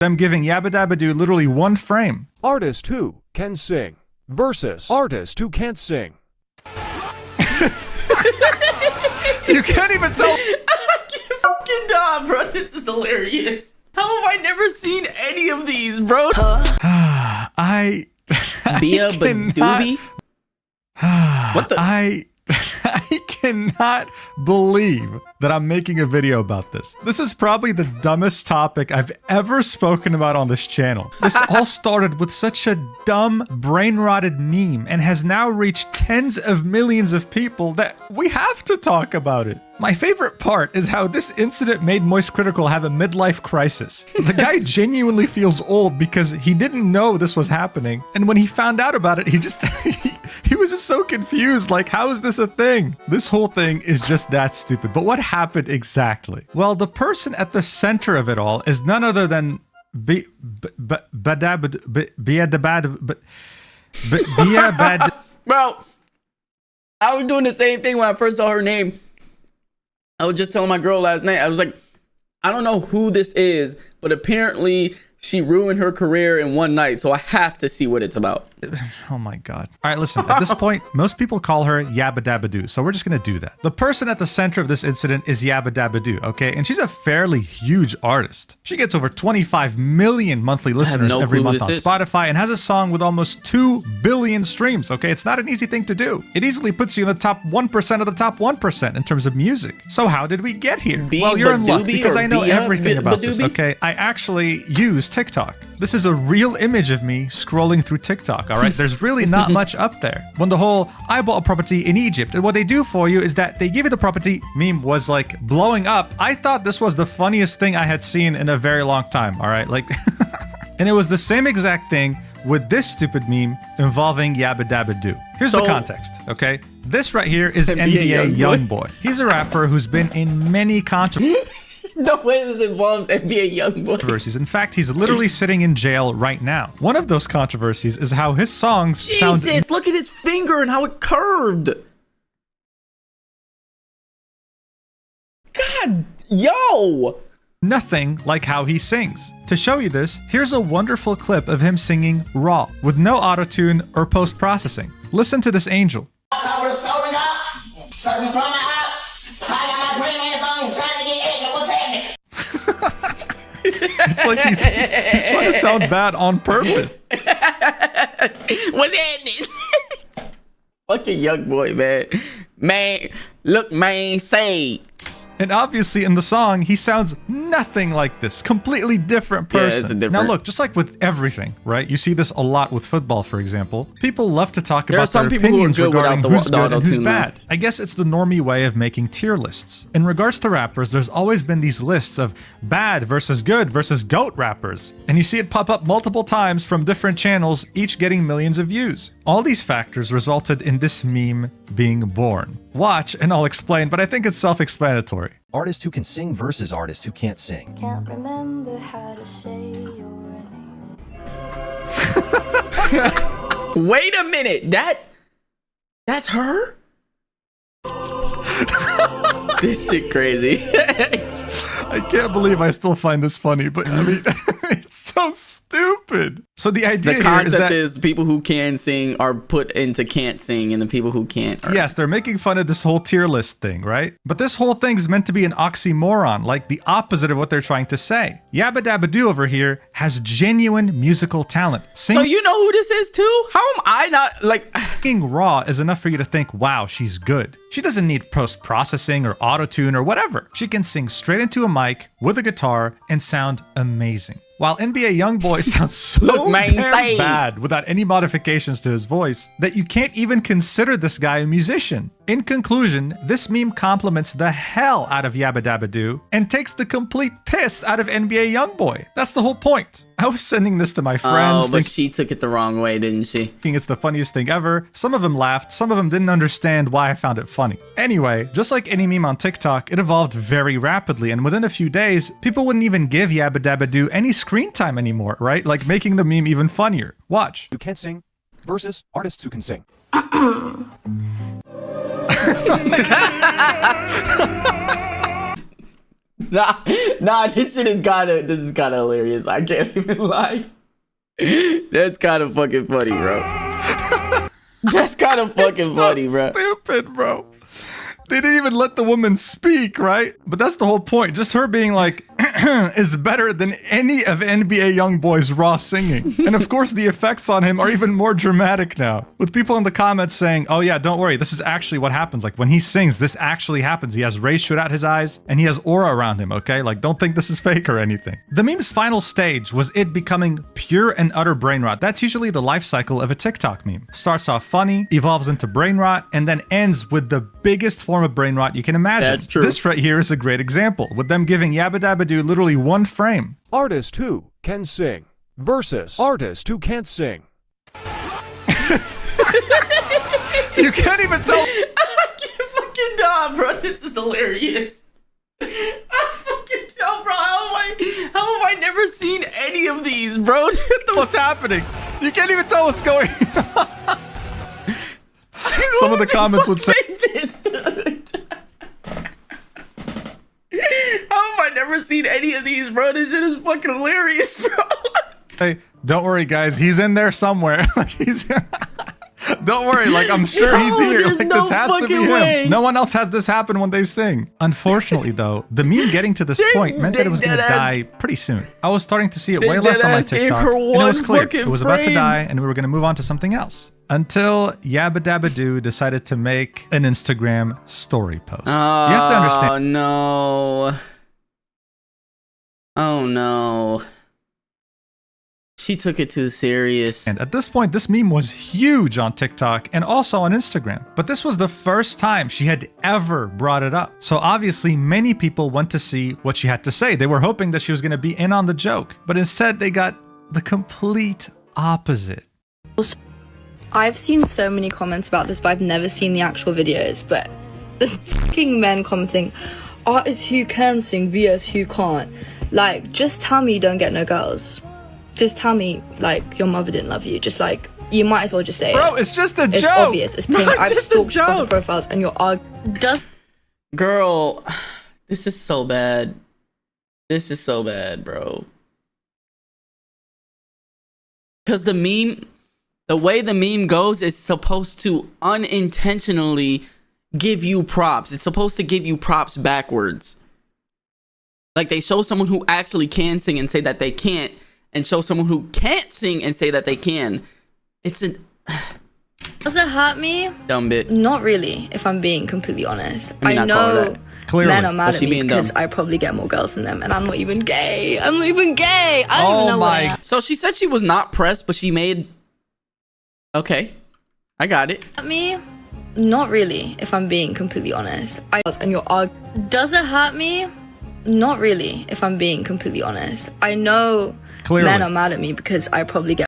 them giving Beabadoobee literally one frame. Artist who can sing versus artist who can't sing. You can't even tell. I can't fucking die, bro. This is hilarious. How have I never seen any of these, bro? I Beabadoobee? What the? I cannot believe that I'm making a video about this. This is probably the dumbest topic I've ever spoken about on this channel. This all started with such a dumb, brain-rotted meme and has now reached tens of millions of people that we have to talk about it. My favorite part is how this incident made Moist Critical have a midlife crisis. The guy genuinely feels old because he didn't know this was happening, and when he found out about it, he was just so confused, like, how is this a thing? This whole thing is just that stupid. But what happened exactly? Well, the person at the center of it all is none other than Beabadoobee. Bro, I was doing the same thing when I first saw her name. I was just telling my girl last night, I was like, I don't know who this is, but apparently she ruined her career in one night, so I have to see what it's about. Oh my god. All right, listen, at this point, most people call her Beabadoobee, so we're just gonna do that. The person at the center of this incident is Beabadoobee, okay? And she's a fairly huge artist. She gets over 25 million monthly listeners every month on Spotify and has a song with almost 2 billion streams, okay? It's not an easy thing to do. It easily puts you in the top 1% of the top 1% in terms of music. So how did we get here? Well, you're in luck because I know everything about this, okay? I actually use TikTok. This is a real image of me scrolling through TikTok, all right? There's really not much up there. When the whole, I bought a property in Egypt, and what they do for you is that they give you the property meme was like blowing up. I thought this was the funniest thing I had seen in a very long time, all right? Like, and it was the same exact thing with this stupid meme involving Beabadoobee. Here's the context, okay? This right here is NBA Youngboy. He's a rapper who's been in many controversies. The way this involves NBA Youngboy. In fact, he's literally sitting in jail right now. One of those controversies is how his songs sound. Jesus, look at his finger and how it curved. God, yo. Nothing like how he sings. To show you this, here's a wonderful clip of him singing raw, with no auto-tune or post-processing. Listen to this angel. It's like he's trying to sound bad on purpose. What's happening? Fucking Youngboy, man. Man, look, man, say. And obviously in the song, he sounds nothing like this. Completely different person. Yeah, it's a different... Now look, just like with everything, right? You see this a lot with football, for example. People love to talk about their opinions regarding who's good and who's bad. I guess it's the normie way of making tier lists. In regards to rappers, there's always been these lists of bad versus good versus GOAT rappers. And you see it pop up multiple times from different channels, each getting millions of views. All these factors resulted in this meme being born. Watch and I'll explain, but I think it's self-explanatory. Artist who can sing versus artist who can't sing. Can't remember how to say your name. Wait a minute, that's her? This shit crazy. I can't believe I still find this funny, but I mean, it's so stupid. So the idea the concept is that people who can sing are put into can't sing, and the people who can't are. Yes, they're making fun of this whole tier list thing, right? But this whole thing is meant to be an oxymoron, like the opposite of what they're trying to say. Beabadoobee over here has genuine musical talent. So you know who this is too? How am I not, like... Singing raw is enough for you to think, wow, she's good. She doesn't need post-processing or auto-tune or whatever. She can sing straight into a mic with a guitar and sound amazing. While NBA Youngboy sounds so damn bad without any modifications to his voice that you can't even consider this guy a musician. In conclusion, this meme compliments the hell out of Beabadoobee and takes the complete piss out of NBA Youngboy. That's the whole point. I was sending this to my friends. Oh, but she took it the wrong way, didn't she? Thinking it's the funniest thing ever. Some of them laughed, some of them didn't understand why I found it funny. Anyway, just like any meme on TikTok, it evolved very rapidly, and within a few days, people wouldn't even give Beabadoobee any screen time anymore, right? Like making the meme even funnier. Watch. Who can't sing versus artists who can sing. Nah, this is kind of hilarious. I can't even lie. That's kind of fucking funny, bro. That's kind of fucking funny, bro. Stupid, bro. They didn't even let the woman speak, right? But that's the whole point. Just her being like, is better than any of NBA YoungBoy's raw singing. And of course, the effects on him are even more dramatic now. With people in the comments saying, oh yeah, don't worry, this is actually what happens. Like when he sings, this actually happens. He has rays shoot out his eyes and he has aura around him, okay? Like don't think this is fake or anything. The meme's final stage was it becoming pure and utter brain rot. That's usually the life cycle of a TikTok meme. Starts off funny, evolves into brain rot, and then ends with the biggest form of brain rot you can imagine. That's true. This right here is a great example, with them giving Beabadoobee literally one frame. Artist who can sing versus artist who can't sing. You can't even tell. I can't fucking die, bro. This is hilarious. I fucking tell, bro. How have I never seen any of these, bro? What's happening? You can't even tell what's going on. Some of the comments would say, this, how have I never seen any of these, bro? This shit is fucking hilarious, bro. hey, don't worry, guys. He's in there somewhere. Like he's. Don't worry. Like I'm sure he's here. Like no this has to be him. way. No one else has this happen when they sing. Unfortunately, though, the meme getting to this point meant that it was going to die pretty soon. I was starting to see it way less on my TikTok, and it was clear it was about to die, and we were going to move on to something else. Until Beabadoobee decided to make an Instagram story post. You have to understand. Oh no. Oh no. She took it too serious. And at this point, this meme was huge on TikTok and also on Instagram. But this was the first time she had ever brought it up. So obviously, many people went to see what she had to say. They were hoping that she was going to be in on the joke. But instead, they got the complete opposite. I've seen so many comments about this, but I've never seen the actual videos. But the fucking men commenting, artists who can sing vs who can't. Like, just tell me you don't get no girls. Just tell me, like, your mother didn't love you. Just, like, you might as well just say Bro, it. it's just a It's joke. obvious. It's plain. I've just a stalked fucking joke. profiles and you're does Girl, this is so bad. This is so bad, bro. Because the way the meme goes is supposed to unintentionally give you props. It's supposed to give you props backwards. Like they show someone who actually can sing and say that they can't, and show someone who can't sing and say that they can. It's a Does it hurt me? dumb bit. Not really, if I'm being completely honest. I mean, I I call her know that. Clearly. men are mad But at she me being because dumb. I probably get more girls than them, and I'm not even gay. I'm not even gay. I don't even know what I am. So she said she was not pressed, but she made. Okay, I got it. Hurt me? Not really, if I'm being completely honest. And you're does it hurt me? Not really, if I'm being completely honest. I know Clearly. men are mad at me because I probably get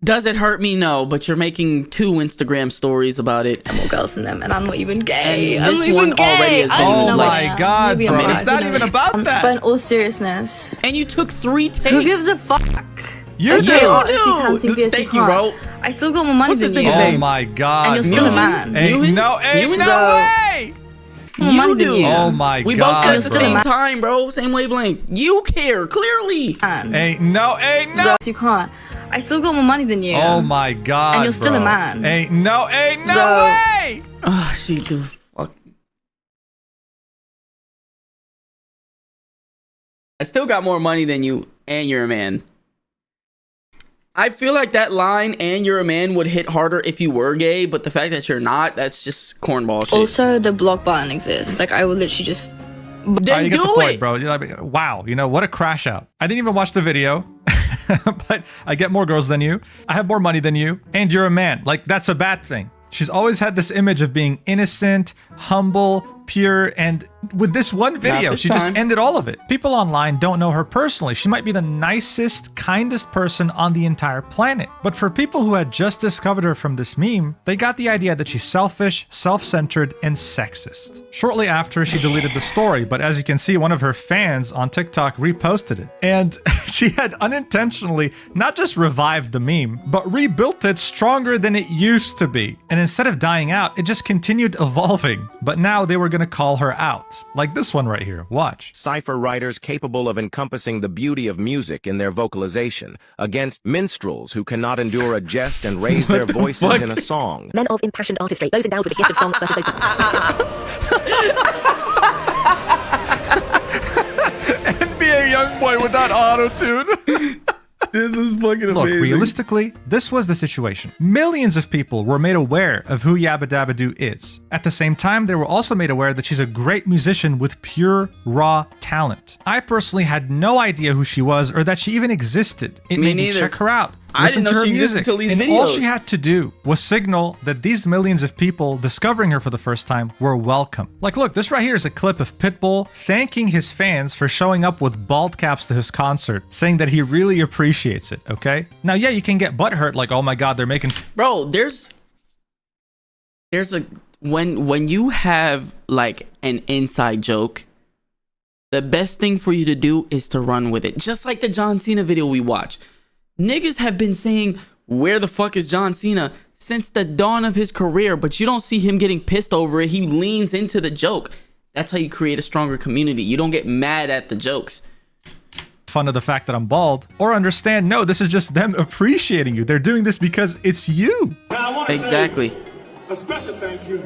Does it hurt me? No, but you're making 2 Instagram stories about it. more girls than them, and I'm not even gay. And I'm this not even one gay. already has I don't been even know Oh what I my am. God, Maybe I'm bro. alright, It's not you even know. about that. But in all seriousness, And you took 3 takes. Who gives a fuck? You Yeah, do. Artists who can sing you vs. Thank who you, can't. bro. I still got more money What's than this you. nigga's name? Oh my God. And you're still a Nugent? man. Ain't Newman? no, ain't Newman? no way. More You money than do. you. Oh my We God. both said at the bro. same time, bro. Same wavelength. You care, clearly. Man. Ain't no. You can't. I still got more money than you. Oh my God. And you're still a bro. man. Ain't no So- way. Oh, she do. Fuck. I still got more money than you, and you're a man. I feel like that line, and you're a man, would hit harder if you were gay, but the fact that you're not, that's just cornball shit. Also, the block button exists. Like, I would literally just. Then You do get the point, it. bro. You know, I mean, wow. You know, what a crash out. I didn't even watch the video, but I get more girls than you. I have more money than you, and you're a man. Like, that's a bad thing. She's always had this image of being innocent, humble, pure, and with this one video. this She just time. ended all of it. People online don't know her personally. She might be the nicest, kindest person on the entire planet. But for people who had just discovered her from this meme, they got the idea that she's selfish, self-centered, and sexist. Shortly after, she deleted the story, but as you can see, one of her fans on TikTok reposted it. And she had unintentionally not just revived the meme, but rebuilt it stronger than it used to be. And instead of dying out, it just continued evolving. But now they were gonna call her out. Like this one right here, watch. Cipher writers capable of encompassing the beauty of music in their vocalization against minstrels who cannot endure a jest and raise their voices in a song. Men of impassioned artistry, those endowed with the gift of song versus those... NBA Youngboy without auto-tune. This is fucking Look, amazing. realistically, this was the situation. Millions of people were made aware of who Beabadoobee is. At the same time, they were also made aware that she's a great musician with pure, raw talent. I personally had no idea who she was or that she even existed. It Me made me neither. check her out. I Listen didn't to know her she existed music. till these And all videos. she had to do was signal that these millions of people discovering her for the first time were welcome. Like, look, this right here is a clip of Pitbull thanking his fans for showing up with bald caps to his concert, saying that he really appreciates it, okay? Now, yeah, you can get butthurt, like, oh my god, they're making... Bro, there's a when you have like an inside joke, the best thing for you to do is to run with it. Just like the John Cena video we watched. Niggas have been saying, where the fuck is John Cena since the dawn of his career, but you don't see him getting pissed over it. He leans into the joke. That's how you create a stronger community. You don't get mad at the jokes. fun of the fact that I'm bald, or understand, no, this is just them appreciating you. They're doing this because it's you. Now, I want to Exactly. say a special thank you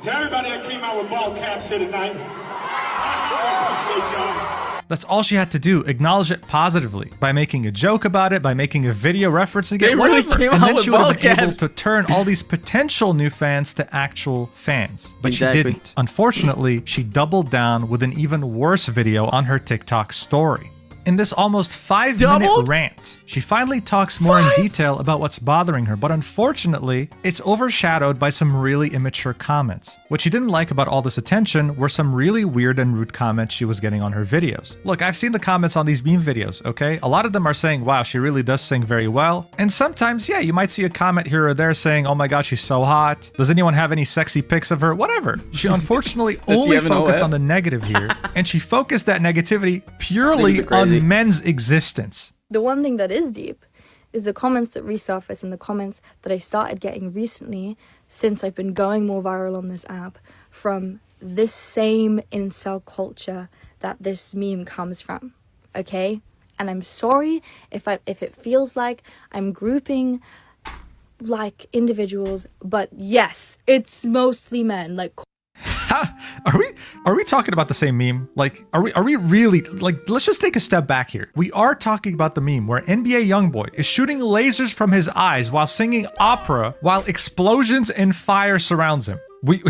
to everybody that came out with ball caps here tonight. I appreciate y'all. That's all she had to do. Acknowledge it positively by making a joke about it, by making a video referencing They it, really whatever. came And out then with she would ball have been able caps. to turn all these potential new fans to actual fans. But Exactly. she didn't. Unfortunately, she doubled down with an even worse video on her TikTok story. In this almost 5-minute Doubled? rant, she finally talks more in detail about what's bothering her, but unfortunately, it's overshadowed by some really immature comments. What she didn't like about all this attention were some really weird and rude comments she was getting on her videos. Look, I've seen the comments on these meme videos, okay? A lot of them are saying, wow, she really does sing very well. And sometimes, yeah, you might see a comment here or there saying, oh my god, she's so hot. Does anyone have any sexy pics of her? Whatever. She unfortunately Does she only have an focused OF? on the negative here, and she focused that negativity purely Things are crazy. on men's existence. The one thing that is deep is the comments that resurface and the comments that I started getting recently since I've been going more viral on this app from this same incel culture that this meme comes from, okay? And I'm sorry if it feels like I'm grouping like individuals, but yes, it's mostly men. Like, Are we talking about the same meme? Like, are we really, like, let's just take a step back here. We are talking about the meme where NBA Youngboy is shooting lasers from his eyes while singing opera while explosions and fire surrounds him. We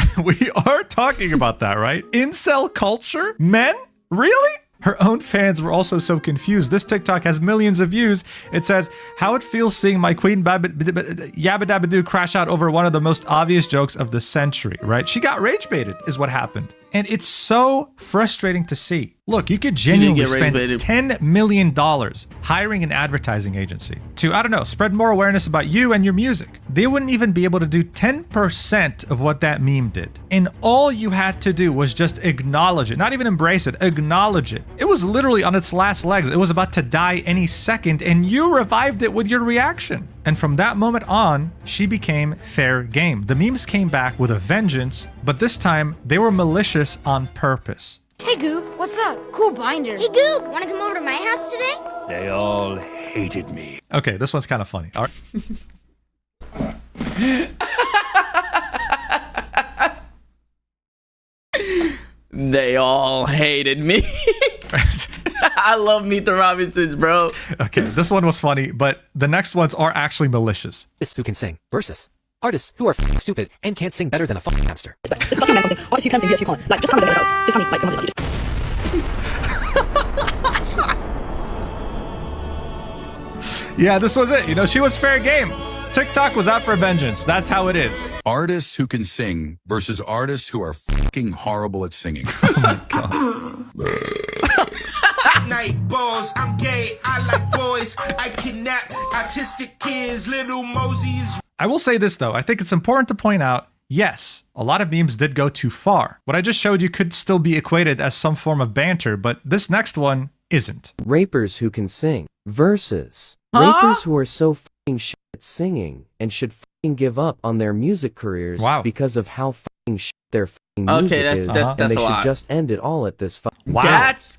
are talking about that, right? Incel culture? Men? Really? Her own fans were also so confused. This TikTok has millions of views. It says, how it feels seeing my queen Beabadoobee crash out over one of the most obvious jokes of the century, right? She got rage baited is what happened. And it's so frustrating to see. Look, you could genuinely get rage spend baited. $10 million hiring an advertising agency to, I don't know, spread more awareness about you and your music. They wouldn't even be able to do 10% of what that meme did. And all you had to do was just acknowledge it, not even embrace it, acknowledge it. It was literally on its last legs. It was about to die any second, and you revived it with your reaction. And from that moment on, she became fair game. The memes came back with a vengeance, but this time they were malicious on purpose. Hey Goop, what's up? Cool binder. Hey Goop, wanna come over to my house today? They all hated me. Okay, this one's kind of funny. All right. They all hated me. I love Meet the Robinsons, bro. Okay, this one was funny, but the next ones are actually malicious. Who can sing versus artists who are f***ing stupid and can't sing better than a fucking hamster. It's fucking man something. Artists who can sing, yes, you can't. Like, just tell me the house. Just tell me, like, come on, like, just... Yeah, this was it. You know, she was fair game. TikTok was out for vengeance. That's how it is. Artists who can sing versus artists who are fucking horrible at singing. Oh my God. Night balls, I'm gay, I like boys, I kidnap autistic kids, little Mosey's. I will say this though, I think it's important to point out, yes, a lot of memes did go too far. What I just showed you could still be equated as some form of banter, but this next one isn't. Rapers who can sing versus rapers who are so fucking shit at singing and should fucking give up on their music careers because of how fucking shit their fucking music is, and they should just end it all at this fucking.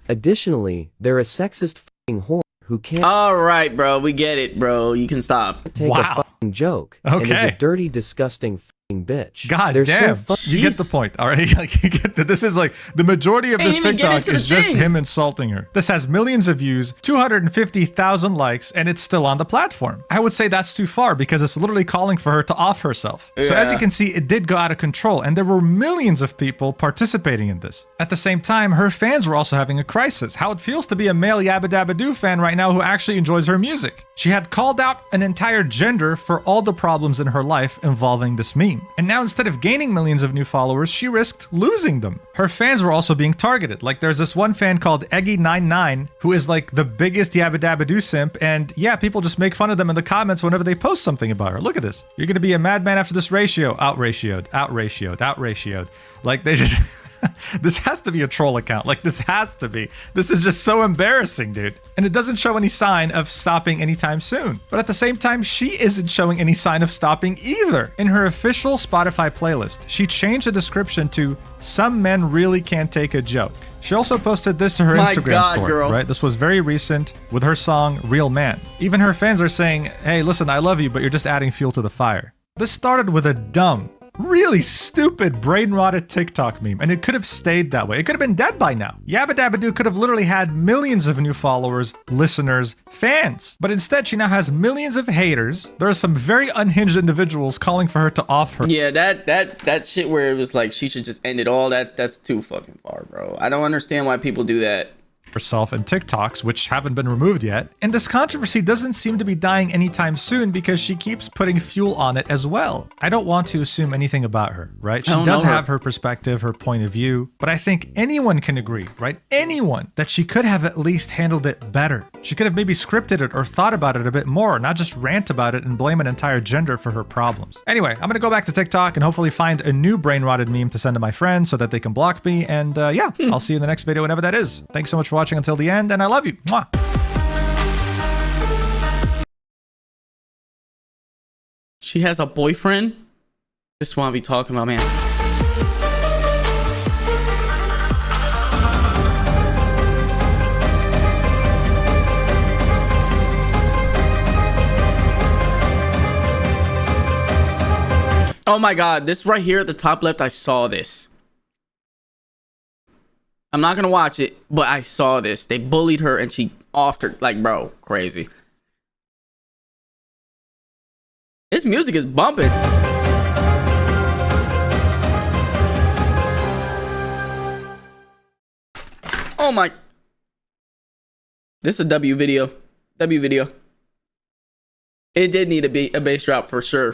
Additionally, they're a sexist fucking whore who can't. All right, bro, we get it, bro. You can stop. Take a fucking joke and is a dirty, disgusting fucking bitch. God They're damn, you get the point. All right, like you get that. This is like the majority of this TikTok is just him insulting her. This has millions of views, 250,000 likes, and it's still on the platform. I would say that's too far because it's literally calling for her to off herself. So as you can see, it did go out of control, and there were millions of people participating in this. At the same time, her fans were also having a crisis. How it feels to be a male Yabba Dabba Doo fan right now who actually enjoys her music. She had called out an entire gender for all the problems in her life involving this meme. And now instead of gaining millions of new followers, she risked losing them. Her fans were also being targeted. Like there's this one fan called Eggy99 who is like the biggest Yabba Dabba Doo simp, and yeah, people just make fun of them in the comments whenever they post something about her. Look at this. You're gonna be a madman after this ratio. Out-ratioed, out-ratioed, out-ratioed. Like they just... This has to be a troll account. Like, this has to be. This is just so embarrassing, dude. And it doesn't show any sign of stopping anytime soon. But at the same time, she isn't showing any sign of stopping either. In her official Spotify playlist, she changed the description to "Some men really can't take a joke." She also posted this to her Instagram story, right? This was very recent with her song Real Man. Even her fans are saying, hey, listen, I love you, but you're just adding fuel to the fire. This started with a dumb, really stupid brain-rotted TikTok meme, and it could have stayed that way. It could have been dead by now. Yabba Dabba Doo could have literally had millions of new followers, listeners, fans. But instead, she now has millions of haters. There are some very unhinged individuals calling for her to off her. Yeah, that shit where it was like she should just end it all, that's too fucking far, bro. I don't understand why people do that. Herself and TikToks, which haven't been removed yet. And this controversy doesn't seem to be dying anytime soon because she keeps putting fuel on it as well. I don't want to assume anything about her, right? She does have her perspective, her point of view, but I think anyone can agree, right? Anyone, that she could have at least handled it better. She could have maybe scripted it or thought about it a bit more, not just rant about it and blame an entire gender for her problems. Anyway, I'm gonna go back to TikTok and hopefully find a new brain-rotted meme to send to my friends so that they can block me. And yeah, I'll see you in the next video, whenever that is. Thanks so much for watching until the end, and I love you. Mwah. She has a boyfriend? This is what I be talking about, man. Oh my god, this right here at the top left, I saw this. I'm not gonna watch it, but I saw this. They bullied her and she offed her. Like, bro, crazy. This music is bumping. Oh my. This is a W video. W video. It did need a bass drop for sure.